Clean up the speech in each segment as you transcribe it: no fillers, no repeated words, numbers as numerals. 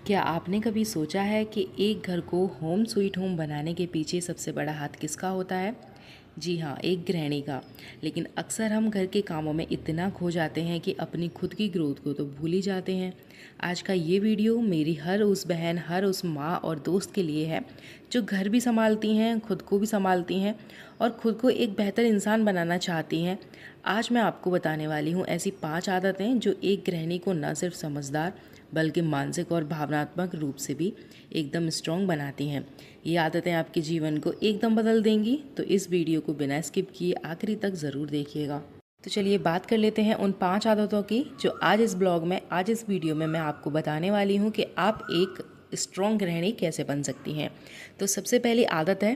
क्या आपने कभी सोचा है कि एक घर को होम स्वीट होम बनाने के पीछे सबसे बड़ा हाथ किसका होता है? जी हाँ, एक गृहिणी का। लेकिन अक्सर हम घर के कामों में इतना खो जाते हैं कि अपनी खुद की ग्रोथ को तो भूल ही जाते हैं। आज का ये वीडियो मेरी हर उस बहन, हर उस माँ और दोस्त के लिए है जो घर भी संभालती हैं, खुद को भी संभालती हैं और खुद को एक बेहतर इंसान बनाना चाहती हैं। आज मैं आपको बताने वाली हूँ ऐसी 5 आदतें जो एक गृहिणी को न सिर्फ समझदार बल्कि मानसिक और भावनात्मक रूप से भी एकदम स्ट्रॉन्ग बनाती हैं। ये आदतें आपके जीवन को एकदम बदल देंगी, तो इस वीडियो को बिना स्किप किए आखिरी तक ज़रूर देखिएगा। तो चलिए बात कर लेते हैं उन 5 आदतों की जो आज इस ब्लॉग में, आज इस वीडियो में मैं आपको बताने वाली हूँ कि आप एक स्ट्रॉन्ग गृहिणी कैसे बन सकती हैं। तो सबसे पहली आदत है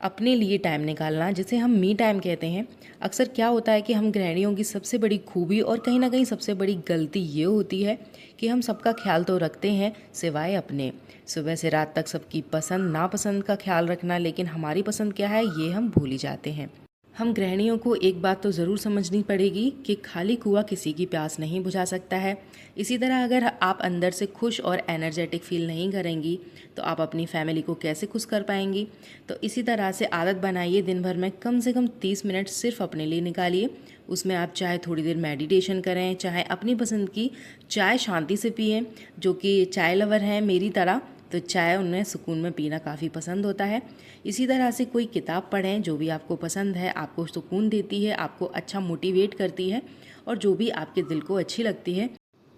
अपने लिए टाइम निकालना, जिसे हम मी टाइम कहते हैं। अक्सर क्या होता है कि हम गृहिणियों की सबसे बड़ी खूबी और कहीं ना कहीं सबसे बड़ी गलती ये होती है कि हम सबका ख्याल तो रखते हैं सिवाय अपने। सुबह से रात तक सबकी पसंद नापसंद का ख्याल रखना, लेकिन हमारी पसंद क्या है ये हम भूल ही जाते हैं। हम गृहिणियों को एक बात तो ज़रूर समझनी पड़ेगी कि खाली कुआं किसी की प्यास नहीं बुझा सकता है। इसी तरह अगर आप अंदर से खुश और एनर्जेटिक फील नहीं करेंगी तो आप अपनी फैमिली को कैसे खुश कर पाएंगी। तो इसी तरह से आदत बनाइए, दिन भर में कम से कम 30 मिनट सिर्फ अपने लिए निकालिए। उसमें आप चाहे थोड़ी देर मेडिटेशन करें, चाहे अपनी पसंद की चाय शांति से पिएं। जो कि चाय लवर हैं मेरी तरह, तो चाय उन्हें सुकून में पीना काफ़ी पसंद होता है। इसी तरह से कोई किताब पढ़ें जो भी आपको पसंद है, आपको सुकून देती है, आपको अच्छा मोटिवेट करती है और जो भी आपके दिल को अच्छी लगती है।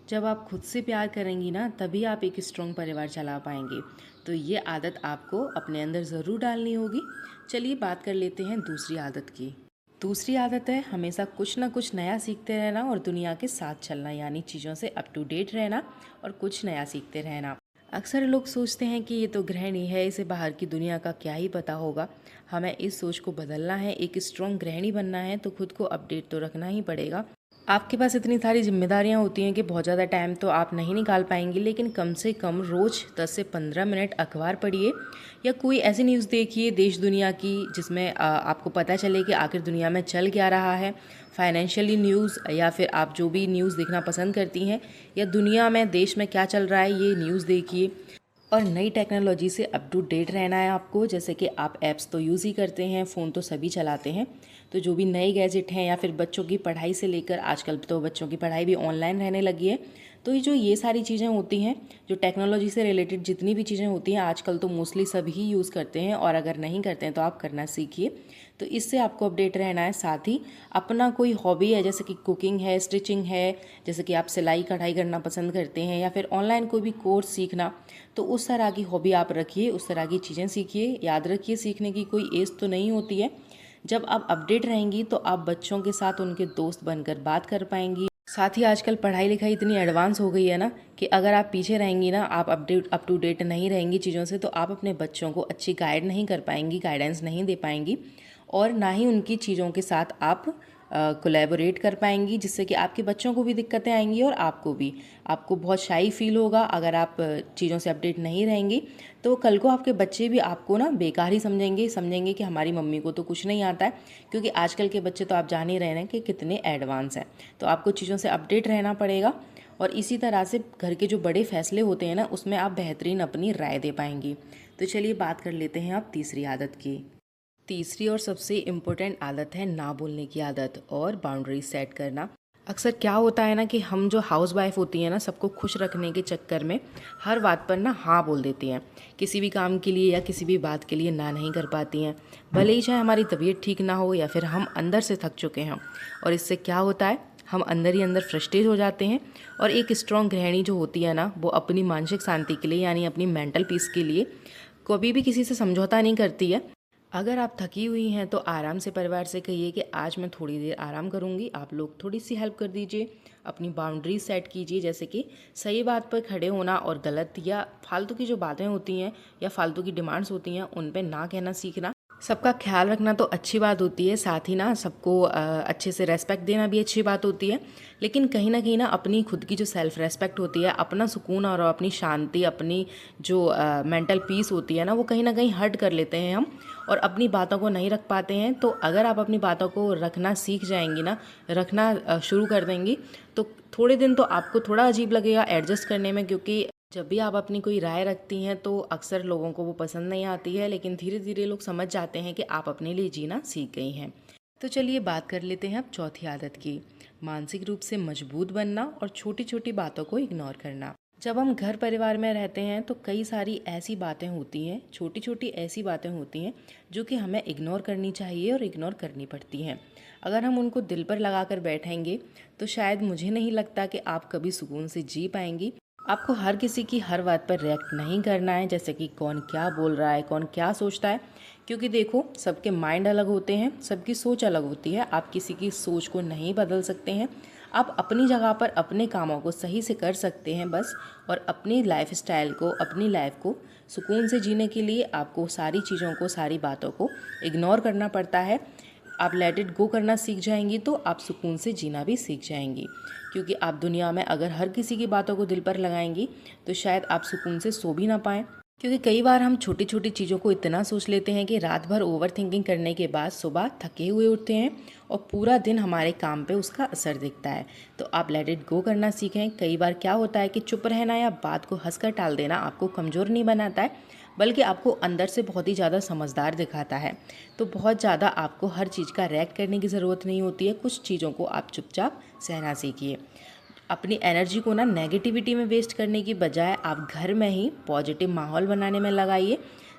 जब आप खुद से प्यार करेंगी ना, तभी आप एक स्ट्रॉन्ग परिवार चला पाएंगे। तो ये आदत आपको अपने अंदर ज़रूर डालनी होगी। चलिए बात कर लेते हैं दूसरी आदत की। दूसरी आदत है हमेशा कुछ ना कुछ नया सीखते रहना और दुनिया के साथ चलना, यानी चीज़ों से अप टू डेट रहना और कुछ नया सीखते रहना। अक्सर लोग सोचते हैं कि ये तो गृहिणी है, इसे बाहर की दुनिया का क्या ही पता होगा। हमें इस सोच को बदलना है। एक स्ट्रॉन्ग गृहिणी बनना है तो खुद को अपडेट तो रखना ही पड़ेगा। आपके पास इतनी सारी जिम्मेदारियां होती हैं कि बहुत ज़्यादा टाइम तो आप नहीं निकाल पाएंगी, लेकिन कम से कम रोज़ 10 से 15 मिनट अखबार पढ़िए या कोई ऐसी न्यूज़ देखिए देश दुनिया की जिसमें आपको पता चले कि आखिर दुनिया में चल क्या रहा है। फाइनेंशियली न्यूज़ या फिर आप जो भी न्यूज़ देखना पसंद करती हैं, या दुनिया में देश में क्या चल रहा है ये न्यूज़ देखिए। और नई टेक्नोलॉजी से अप टू डेट रहना है आपको। जैसे कि आप ऐप्स तो यूज़ ही करते हैं, फ़ोन तो सभी चलाते हैं, तो जो भी नए गैजेट हैं या फिर बच्चों की पढ़ाई से लेकर, आजकल तो बच्चों की पढ़ाई भी ऑनलाइन रहने लगी है, तो ये सारी चीज़ें होती हैं, जो टेक्नोलॉजी से रिलेटेड जितनी भी चीज़ें होती हैं आजकल तो मोस्टली सभी यूज़ करते हैं, और अगर नहीं करते हैं तो आप करना सीखिए। तो इससे आपको अपडेट रहना है। साथ ही अपना कोई हॉबी है, जैसे कि कुकिंग है, स्टिचिंग है, जैसे कि आप सिलाई कढ़ाई करना पसंद करते हैं, या फिर ऑनलाइन कोई भी कोर्स सीखना, तो उस तरह की हॉबी आप रखिए, उस तरह की चीज़ें सीखिए। याद रखिए सीखने की कोई एज तो नहीं होती है। जब आप अपडेट रहेंगी तो आप बच्चों के साथ उनके दोस्त बनकर बात कर पाएंगी। साथ ही आजकल पढ़ाई लिखाई इतनी एडवांस हो गई है ना कि अगर आप पीछे रहेंगी ना, आप अपडेट अप टू डेट नहीं रहेंगी चीज़ों से, तो आप अपने बच्चों को अच्छी गाइड नहीं कर पाएंगी, गाइडेंस नहीं दे पाएंगी, और ना ही उनकी चीज़ों के साथ आप कोलैबोरेट कर पाएंगी, जिससे कि आपके बच्चों को भी दिक्कतें आएंगी और आपको भी। आपको बहुत शाई फील होगा अगर आप चीज़ों से अपडेट नहीं रहेंगी। तो कल को आपके बच्चे भी आपको ना बेकार ही समझेंगे कि हमारी मम्मी को तो कुछ नहीं आता है, क्योंकि आजकल के बच्चे तो आप जान ही रहे हैं कि कितने एडवांस हैं। तो आपको चीज़ों से अपडेट रहना पड़ेगा, और इसी तरह से घर के जो बड़े फैसले होते हैं ना, उसमें आप बेहतरीन अपनी राय दे पाएंगी। तो चलिए बात कर लेते हैं आप तीसरी आदत की। तीसरी और सबसे इम्पोर्टेंट आदत है ना बोलने की आदत और बाउंड्री सेट करना। अक्सर क्या होता है ना कि हम जो हाउस वाइफ होती हैं ना, सबको खुश रखने के चक्कर में हर बात पर ना हाँ बोल देती हैं। किसी भी काम के लिए या किसी भी बात के लिए ना नहीं कर पाती हैं, भले ही चाहे हमारी तबीयत ठीक ना हो या फिर हम अंदर से थक चुके हैं। और इससे क्या होता है, हम अंदर ही अंदर फ्रस्ट्रेट हो जाते हैं। और एक स्ट्रॉन्ग गृहिणी जो होती है ना, वो अपनी मानसिक शांति के लिए, यानी अपनी मेंटल पीस के लिए कभी भी किसी से समझौता नहीं करती है। अगर आप थकी हुई हैं तो आराम से परिवार से कहिए कि आज मैं थोड़ी देर आराम करूंगी, आप लोग थोड़ी सी हेल्प कर दीजिए। अपनी बाउंड्री सेट कीजिए, जैसे कि सही बात पर खड़े होना और गलत या फालतू की जो बातें होती हैं या फालतू की डिमांड्स होती हैं उन पे ना कहना सीखना। सबका ख्याल रखना तो अच्छी बात होती है, साथ ही ना सबको अच्छे से रेस्पेक्ट देना भी अच्छी बात होती है, लेकिन कहीं ना अपनी खुद की जो सेल्फ रेस्पेक्ट होती है, अपना सुकून और अपनी शांति, अपनी जो मेंटल पीस होती है ना, वो कहीं ना कहीं हर्ट कर लेते हैं हम, और अपनी बातों को नहीं रख पाते हैं। तो अगर आप अपनी बातों को रखना सीख जाएंगी ना, रखना शुरू कर देंगी, तो थोड़े दिन तो आपको थोड़ा अजीब लगेगा एडजस्ट करने में, क्योंकि जब भी आप अपनी कोई राय रखती हैं तो अक्सर लोगों को वो पसंद नहीं आती है, लेकिन धीरे धीरे लोग समझ जाते हैं कि आप अपने लिए जीना सीख गई हैं। तो चलिए बात कर लेते हैं अब चौथी आदत की, मानसिक रूप से मजबूत बनना और छोटी छोटी बातों को इग्नोर करना। जब हम घर परिवार में रहते हैं तो कई सारी ऐसी बातें होती हैं, छोटी छोटी ऐसी बातें होती हैं जो कि हमें इग्नोर करनी चाहिए और इग्नोर करनी पड़ती हैं। अगर हम उनको दिल पर लगा कर बैठेंगे तो शायद मुझे नहीं लगता कि आप कभी सुकून से जी पाएंगी। आपको हर किसी की हर बात पर रिएक्ट नहीं करना है, जैसे कि कौन क्या बोल रहा है, कौन क्या सोचता है, क्योंकि देखो सबके माइंड अलग होते हैं, सबकी सोच अलग होती है। आप किसी की सोच को नहीं बदल सकते हैं। आप अपनी जगह पर अपने कामों को सही से कर सकते हैं बस, और अपनी लाइफ स्टाइल को, अपनी लाइफ को सुकून से जीने के लिए आपको सारी चीज़ों को, सारी बातों को इग्नोर करना पड़ता है। आप लेट इट गो करना सीख जाएंगी तो आप सुकून से जीना भी सीख जाएंगी, क्योंकि आप दुनिया में अगर हर किसी की बातों को दिल पर लगाएंगी तो शायद आप सुकून से सो भी ना पाएँ। क्योंकि कई बार हम छोटी छोटी चीज़ों को इतना सोच लेते हैं कि रात भर ओवर थिंकिंग करने के बाद सुबह थके हुए उठते हैं और पूरा दिन हमारे काम पे उसका असर दिखता है। तो आप लेट इट गो करना सीखें। कई बार क्या होता है कि चुप रहना या बात को हंसकर टाल देना आपको कमज़ोर नहीं बनाता है, बल्कि आपको अंदर से बहुत ही ज़्यादा समझदार दिखाता है। तो बहुत ज़्यादा आपको हर चीज़ का रिएक्ट करने की ज़रूरत नहीं होती है। कुछ चीज़ों को आप चुपचाप सहना सीखिए। अपनी एनर्जी को ना नेगेटिविटी में वेस्ट करने की बजाय आप घर में ही पॉजिटिव माहौल बनाने में लगाइए।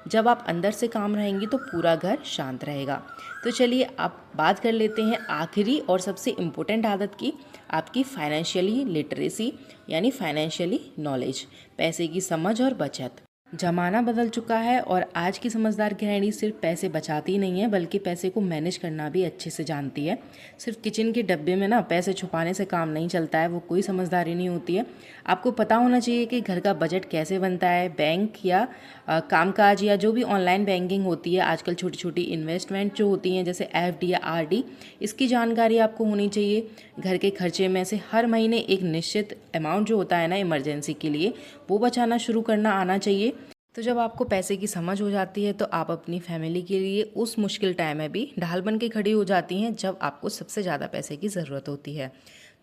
जब आप अंदर से काम रहेंगी तो पूरा घर शांत रहेगा। तो चलिए आप बात कर लेते हैं आखिरी और सबसे इम्पोर्टेंट आदत की, आपकी फाइनेंशियली लिटरेसी यानी फाइनेंशियली नॉलेज, पैसे की समझ और बचत। ज़माना बदल चुका है और आज की समझदार गृहिणी सिर्फ पैसे बचाती नहीं है, बल्कि पैसे को मैनेज करना भी अच्छे से जानती है। सिर्फ किचन के डब्बे में ना पैसे छुपाने से काम नहीं चलता है, वो कोई समझदारी नहीं होती है। आपको पता होना चाहिए कि घर का बजट कैसे बनता है। बैंक या कामकाज या जो भी ऑनलाइन बैंकिंग होती है आजकल, छोटी छोटी इन्वेस्टमेंट जो होती हैं जैसे एफडी या आरडी, इसकी जानकारी आपको होनी चाहिए। घर के खर्चे में से हर महीने एक निश्चित अमाउंट जो होता है ना इमरजेंसी के लिए, वो बचाना शुरू करना आना चाहिए। तो जब आपको पैसे की समझ हो जाती है तो आप अपनी फैमिली के लिए उस मुश्किल टाइम में भी ढाल बन के खड़ी हो जाती हैं जब आपको सबसे ज़्यादा पैसे की ज़रूरत होती है।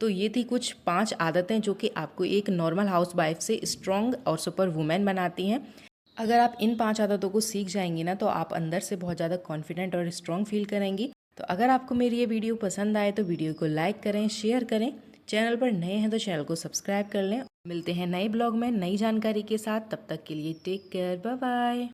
तो ये थी कुछ 5 आदतें जो कि आपको एक नॉर्मल हाउस वाइफ से स्ट्रॉन्ग और सुपर वुमेन बनाती हैं। अगर आप इन 5 आदतों को सीख जाएंगी ना तो आप अंदर से बहुत ज़्यादा कॉन्फिडेंट और स्ट्रॉन्ग फील करेंगी। तो अगर आपको मेरी ये वीडियो पसंद आए तो वीडियो को लाइक करें, शेयर करें। चैनल पर नए हैं तो चैनल को सब्सक्राइब कर लें। मिलते हैं नए ब्लॉग में नई जानकारी के साथ। तब तक के लिए टेक केयर, बाय बाय।